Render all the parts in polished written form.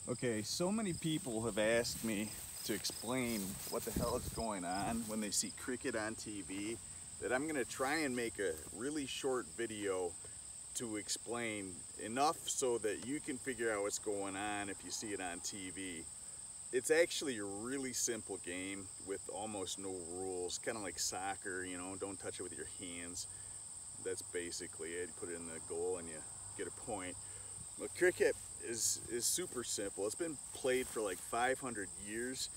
Okay, so many people have asked me to explain what the hell is going on when they see cricket on TV that I'm going to try and make a really short video to explain enough so that you can figure out what's going on if you see it on TV. It's actually a really simple game with almost no rules, kind of like soccer, you know, don't touch it with your hands. That's basically it. You put it in the goal and you get a point. Well, cricket is super simple. It's been played for like 500 years,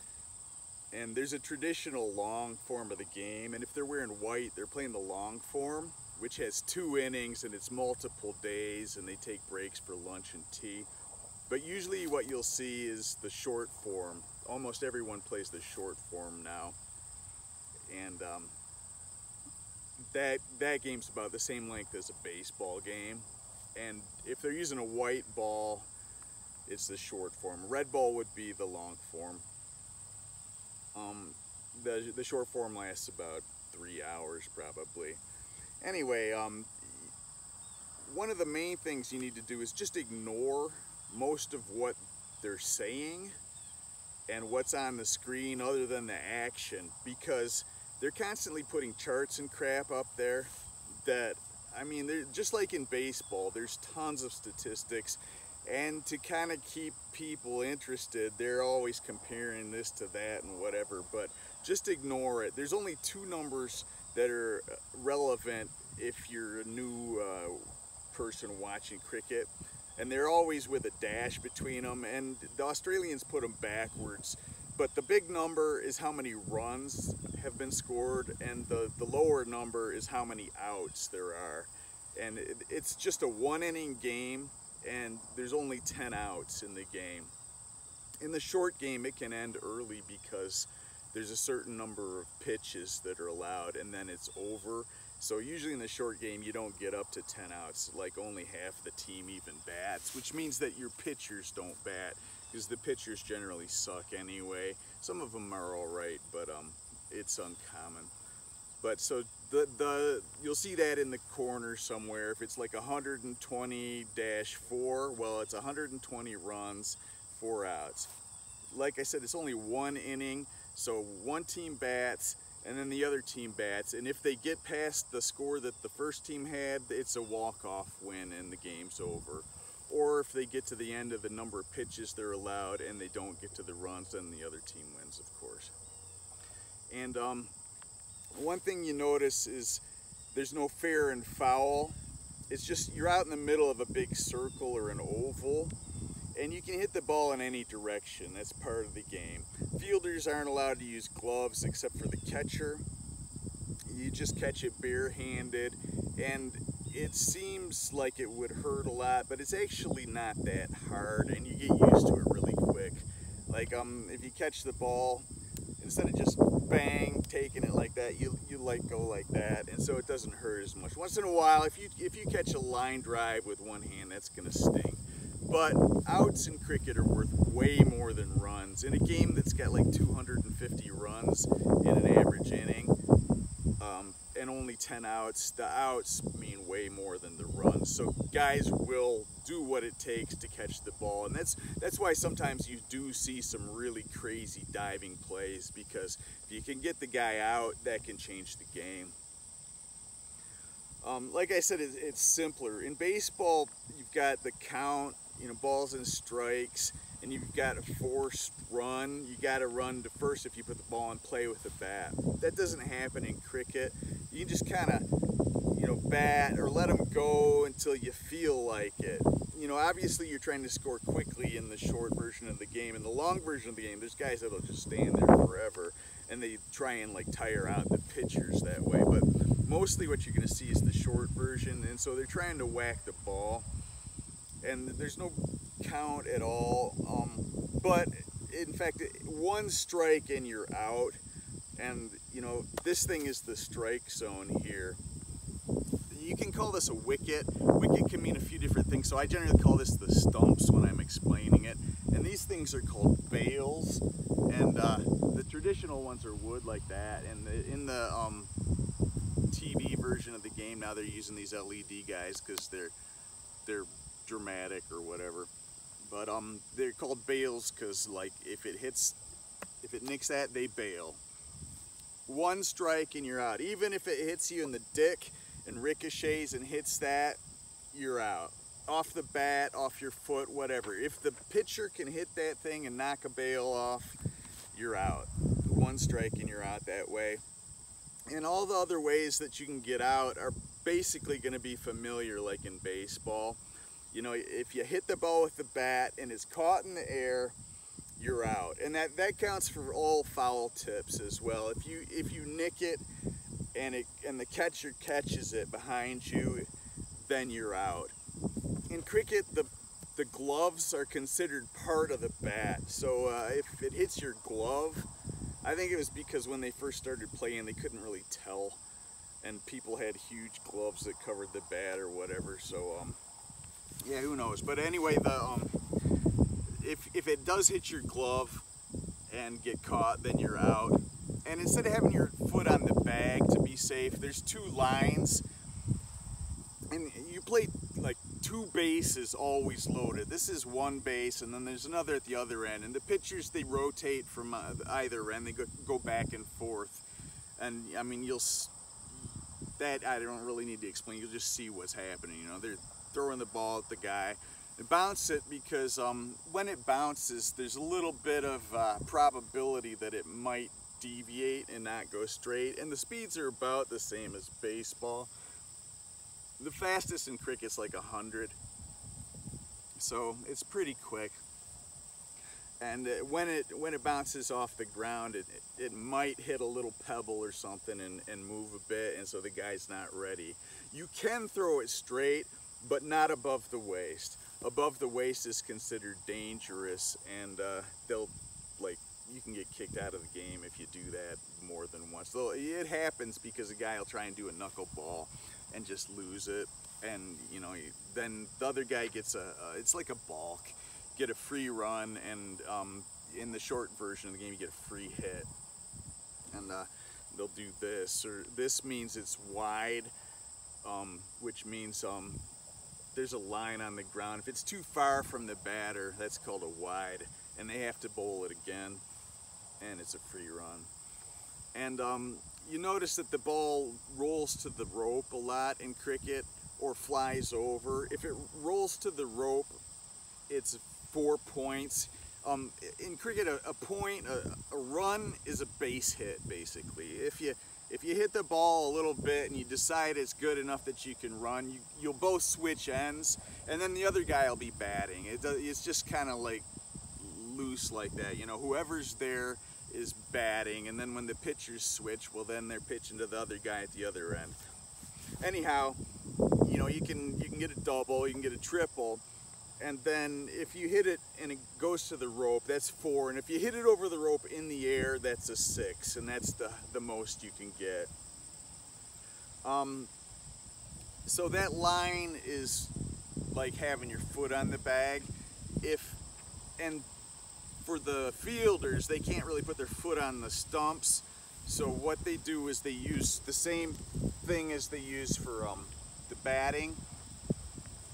and there's a traditional long form of the game, and if they're wearing white, they're playing the long form, which has 2 innings and it's multiple days, and they take breaks for lunch and tea. But usually what you'll see is the short form. Almost everyone plays the short form now, and that game's about the same length as a baseball game. And if they're using a white ball, it's the short form. Red ball would be the long form. The short form lasts about 3 hours probably. Anyway, one of the main things you need to do is just ignore most of what they're saying and what's on the screen other than the action, because they're constantly putting charts and crap up there that, I mean, they're just like in baseball, there's tons of statistics, and to kind of keep people interested, they're always comparing this to that and whatever, but just ignore it. There's only 2 numbers that are relevant if you're a new person watching cricket, and they're always with a dash between them, and the Australians put them backwards. But the big number is how many runs have been scored, and the lower number is how many outs there are. And it's just a 1-inning game, and there's only 10 outs in the game. In the short game, it can end early because there's a certain number of pitches that are allowed, and then it's over. So usually in the short game, you don't get up to 10 outs, like only half the team even bats, which means that your pitchers don't bat, because the pitchers generally suck anyway. Some of them are all right, but it's uncommon. But so you'll see that in the corner somewhere. If it's like 120-4, well, it's 120 runs, 4 outs. Like I said, it's only 1 inning, so one team bats and then the other team bats, and if they get past the score that the first team had, it's a walk-off win and the game's over. Or if they get to the end of the number of pitches they're allowed and they don't get to the runs, then the other team wins, of course. And one thing you notice is there's no fair and foul. It's just you're out in the middle of a big circle or an oval, and you can hit the ball in any direction. That's part of the game. Fielders aren't allowed to use gloves except for the catcher. You just catch it barehanded, and it seems like it would hurt a lot, but it's actually not that hard, and you get used to it really quick. Like if you catch the ball, instead of just bang taking it like that, you let go like that, and so it doesn't hurt as much. Once in a while, if you catch a line drive with one hand, that's gonna sting. But outs in cricket are worth way more than runs. In a game that's got like 250 runs in an average inning, and only 10 outs, the outs mean way more than the runs. So guys will do what it takes to catch the ball, and that's why sometimes you do see some really crazy diving plays, because if you can get the guy out, that can change the game. Like I said, it's simpler. In baseball, you've got the count, you know, balls and strikes, and you've got a forced run. You got to run to first if you put the ball in play with the bat. That doesn't happen in cricket. You just kind of, you know, bat or let them go until you feel like it. You know, obviously you're trying to score quickly in the short version of the game. In the long version of the game, there's guys that'll just stand there forever, and they try and like tire out the pitchers that way. But mostly what you're going to see is the short version, and so they're trying to whack the ball, and there's no count at all. But in fact, 1 strike and you're out, and you know, this thing is the strike zone here. You can call this a wicket. Wicket can mean a few different things, so I generally call this the stumps when I'm explaining it. And these things are called bails, and the traditional ones are wood like that, and in the TV version of the game now they're using these LED guys because they're dramatic or whatever. But they're called bails because, like, if it nicks that, they bail. One strike and you're out. Even if it hits you in the dick and ricochets and hits that, you're out. Off the bat, off your foot, whatever. If the pitcher can hit that thing and knock a bail off, you're out. One strike and you're out that way. And all the other ways that you can get out are basically going to be familiar, like in baseball. You know, if you hit the ball with the bat and it's caught in the air, you're out. And that counts for all foul tips as well. If you nick it and the catcher catches it behind you, then you're out. In cricket, the gloves are considered part of the bat. So if it hits your glove, I think it was because when they first started playing, they couldn't really tell, and people had huge gloves that covered the bat or whatever. So yeah, who knows? But anyway, if it does hit your glove and get caught, then you're out. And instead of having your foot on the bag to be safe, there's two lines, and you play like two bases always loaded. This is one base, and then there's another at the other end. And the pitchers, they rotate from either end. They go back and forth. And I mean, that I don't really need to explain. You'll just see what's happening. You know, they're throwing the ball at the guy. They bounce it because when it bounces, there's a little bit of probability that it might deviate and not go straight. And the speeds are about the same as baseball. The fastest in cricket's like 100, so it's pretty quick. And when it bounces off the ground, it might hit a little pebble or something and move a bit, and so the guy's not ready. You can throw it straight, but not above the waist. Above the waist is considered dangerous, and you can get kicked out of the game if you do that more than once. So it happens because a guy will try and do a knuckleball and just lose it, and you know, then the other guy gets it's like a balk, get a free run, and in the short version of the game you get a free hit. And they'll do this, or this means it's wide, which means there's a line on the ground. If it's too far from the batter, that's called a wide, and they have to bowl it again, and it's a free run. And you notice that the ball rolls to the rope a lot in cricket, or flies over. If it rolls to the rope, it's 4 points. In cricket, a run is a base hit, basically. If you hit the ball a little bit and you decide it's good enough that you can run, you'll both switch ends, and then the other guy will be batting. It's just kind of like loose like that. You know, whoever's there is batting, and then when the pitchers switch, well, then they're pitching to the other guy at the other end. Anyhow, you know, you can get a double, you can get a triple, and then if you hit it and it goes to the rope, that's 4, and if you hit it over the rope in the air, that's a 6, and that's the most you can get. So that line is like having your foot on the bag. And for the fielders, they can't really put their foot on the stumps, so what they do is they use the same thing as they use for the batting.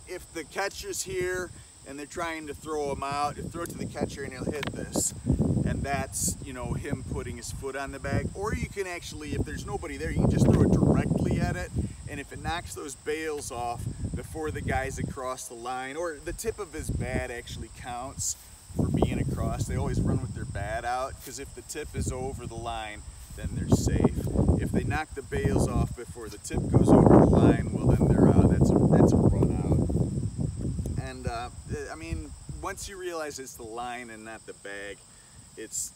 If the catcher's here and they're trying to throw him out, you throw it to the catcher and he'll hit this, and that's, you know, him putting his foot on the bag. Or you can actually, if there's nobody there, you can just throw it directly at it, and if it knocks those bails off before the guy's across the line, or the tip of his bat actually counts for being across. They always run with their bat out, because if the tip is over the line, then they're safe. If they knock the bails off before the tip goes over the line, well, then they're out. That's a run out. And I mean, once you realize it's the line and not the bag, it's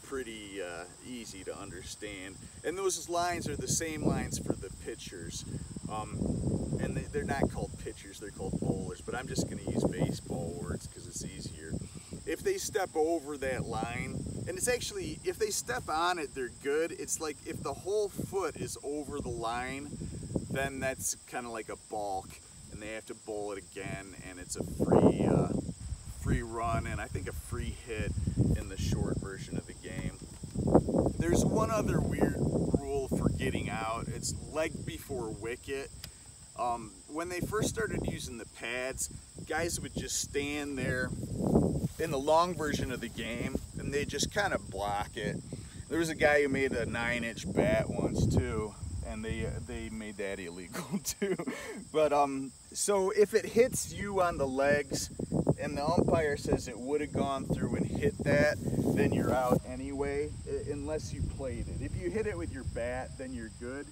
pretty easy to understand. And those lines are the same lines for the pitchers. And they're not called pitchers, they're called bowlers, but I'm just going to use baseball words because it's easier. If they step over that line, and it's actually, if they step on it, they're good. It's like if the whole foot is over the line, then that's kind of like a balk, and they have to bowl it again, and it's a free run, and I think a free hit in the short version of the game. There's one other weird rule for getting out. It's leg before wicket. When they first started using the pads, guys would just stand there in the long version of the game and they just kind of block it. There was a guy who made a 9-inch bat once too, and they made that illegal too. But so if it hits you on the legs and the umpire says it would have gone through and hit that, then you're out anyway, unless you played it. If you hit it with your bat, then you're good.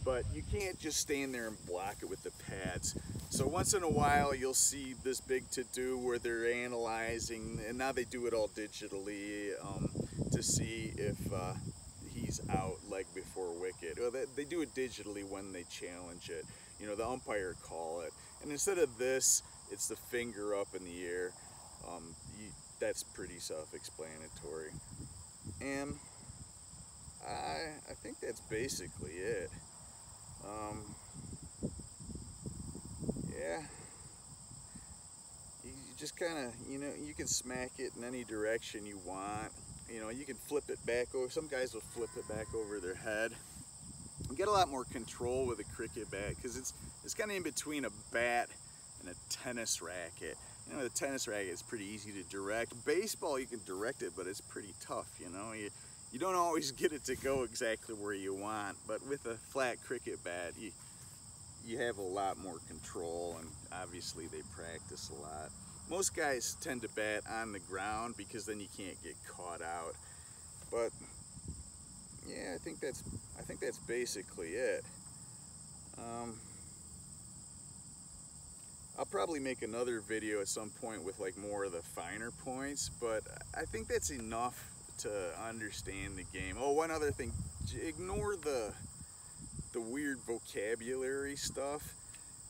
But you can't just stand there and block it with the pads. So once in a while you'll see this big to-do where they're analyzing, and now they do it all digitally, to see if he's out leg before wicket. Well, they do it digitally when they challenge it. You know, the umpire call it. And instead of this, it's the finger up in the air. That's pretty self-explanatory. And I think that's basically it. Yeah, you just kind of, you know, you can smack it in any direction you want. You know, you can flip it back over. Some guys will flip it back over their head. You get a lot more control with a cricket bat because it's kind of in between a bat and a tennis racket. You know, the tennis racket is pretty easy to direct. Baseball, you can direct it, but it's pretty tough, you know. You don't always get it to go exactly where you want, but with a flat cricket bat, you have a lot more control, and obviously they practice a lot. Most guys tend to bat on the ground because then you can't get caught out. But yeah, I think that's basically it. I'll probably make another video at some point with like more of the finer points, but I think that's enough to understand the game. Oh, one other thing, ignore the weird vocabulary stuff.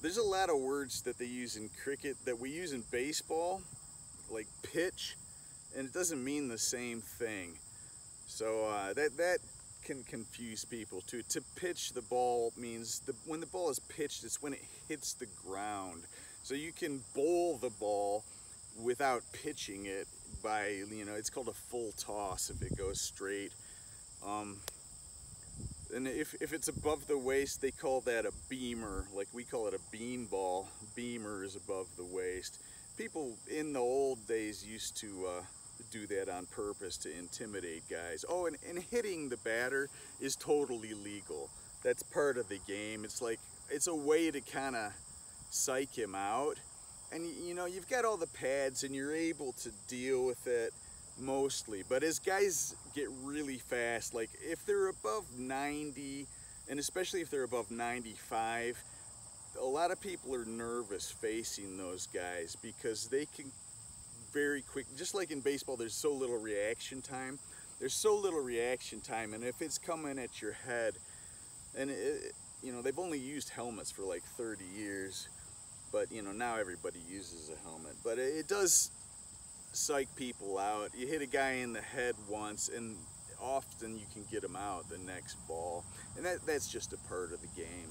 There's a lot of words that they use in cricket that we use in baseball, like pitch, and it doesn't mean the same thing. So that can confuse people too. To pitch the ball means when the ball is pitched, it's when it hits the ground. So you can bowl the ball without pitching it by, you know, it's called a full toss if it goes straight. And if it's above the waist, they call that a beamer. Like we call it a bean ball. Beamer is above the waist. People in the old days used to do that on purpose to intimidate guys. Oh, and hitting the batter is totally legal. That's part of the game. It's like, it's a way to kind of psych him out. And you know, you've got all the pads and you're able to deal with it mostly. But as guys get really fast, like if they're above 90, and especially if they're above 95, a lot of people are nervous facing those guys because they can very quick, just like in baseball, there's so little reaction time. There's so little reaction time, and if it's coming at your head, and you know, they've only used helmets for like 30 years, but you know, now everybody uses a helmet. But it does psych people out. You hit a guy in the head once, and often you can get him out the next ball, and that's just a part of the game.